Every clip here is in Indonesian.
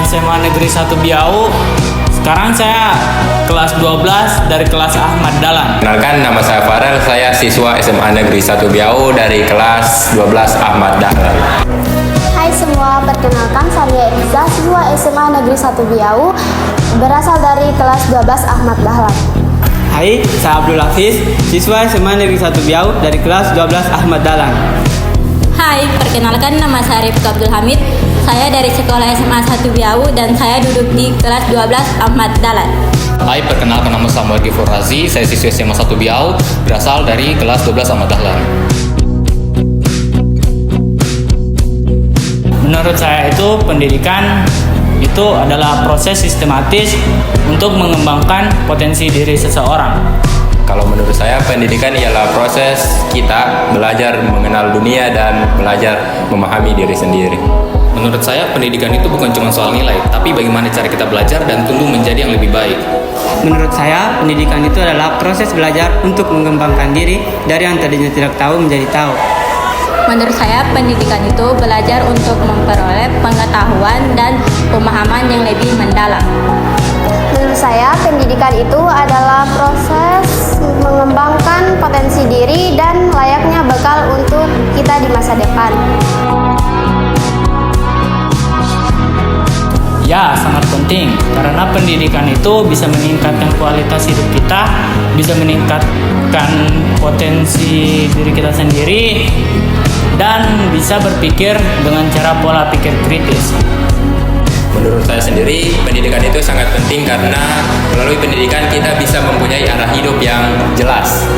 SMA Negeri 1 Biau. Sekarang saya kelas 12 dari kelas Ahmad Dahlan. Kenalkan, nama saya Farel, saya siswa SMA Negeri 1 Biau dari kelas 12 Ahmad Dahlan. Hai semua, perkenalkan saya Eliza, siswa SMA Negeri 1 Biau, berasal dari kelas 12 Ahmad Dahlan. Hai, saya Abdul Hafiz, siswa SMA Negeri 1 Biau dari kelas 12 Ahmad Dahlan. Hai, perkenalkan nama saya Rifka Abdul Hamid. Saya dari sekolah SMA 1 Biau dan saya duduk di kelas 12 Ahmad Dahlan. Hai, perkenalkan nama Samuel Gifur Razi. Saya siswa SMA 1 Biau, berasal dari kelas 12 Ahmad Dahlan. Menurut saya itu pendidikan itu adalah proses sistematis untuk mengembangkan potensi diri seseorang. Kalau menurut saya, pendidikan ialah proses kita belajar mengenal dunia dan belajar memahami diri sendiri. Menurut saya, pendidikan itu bukan cuma soal nilai, tapi bagaimana cara kita belajar dan tumbuh menjadi yang lebih baik. Menurut saya, pendidikan itu adalah proses belajar untuk mengembangkan diri dari yang tadinya tidak tahu menjadi tahu. Menurut saya, pendidikan itu belajar untuk memperoleh pengetahuan dan pemahaman yang lebih mendalam. Menurut saya, pendidikan itu adalah proses mengembangkan potensi diri dan layaknya bekal untuk kita di masa depan. Ya, sangat penting karena pendidikan itu bisa meningkatkan kualitas hidup kita, bisa meningkatkan potensi diri kita sendiri, dan bisa berpikir dengan cara pola pikir kritis. Menurut saya sendiri, pendidikan itu sangat penting karena melalui pendidikan kita bisa mempunyai arah hidup yang jelas.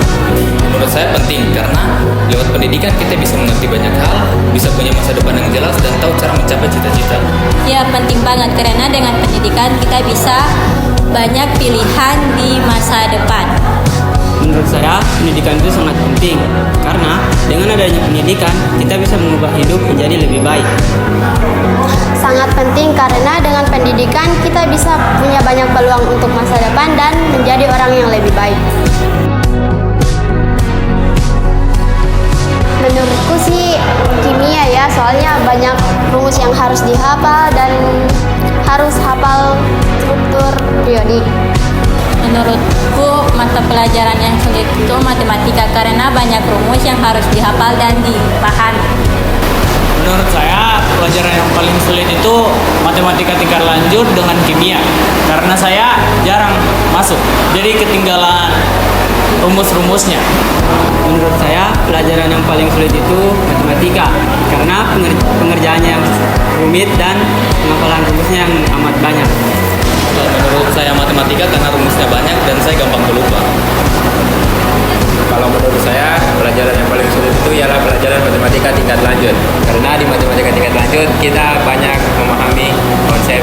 Menurut saya penting karena lewat pendidikan kita bisa mengerti banyak hal, bisa punya masa depan yang jelas dan tahu cara mencapai cita-cita. Ya, penting banget karena dengan pendidikan kita bisa banyak pilihan di masa depan. Menurut saya, pendidikan itu sangat penting karena dengan adanya pendidikan, kita bisa mengubah hidup menjadi lebih baik. Sangat penting karena dengan pendidikan kita bisa punya banyak peluang untuk masa depan dan menjadi orang yang lebih baik. Menurutku sih kimia ya, soalnya banyak rumus yang harus dihafal dan harus hafal struktur periodik. Menurutku mata pelajaran yang sulit itu matematika karena banyak rumus yang harus dihafal dan dipahami. Menurut saya, pelajaran yang paling sulit itu matematika tingkat lanjut dengan kimia. Karena saya jarang masuk, jadi ketinggalan rumus-rumusnya. Menurut saya, pelajaran yang paling sulit itu matematika karena pengerjaannya yang rumit dan penghafalan rumusnya yang amat banyak. Menurut saya matematika karena rumusnya banyak dan saya gampang lupa. Kalau menurut saya, pelajaran yang paling sulit itu ialah pelajaran matematika tingkat lanjut. Karena di matematika tingkat lanjut, kita banyak memahami konsep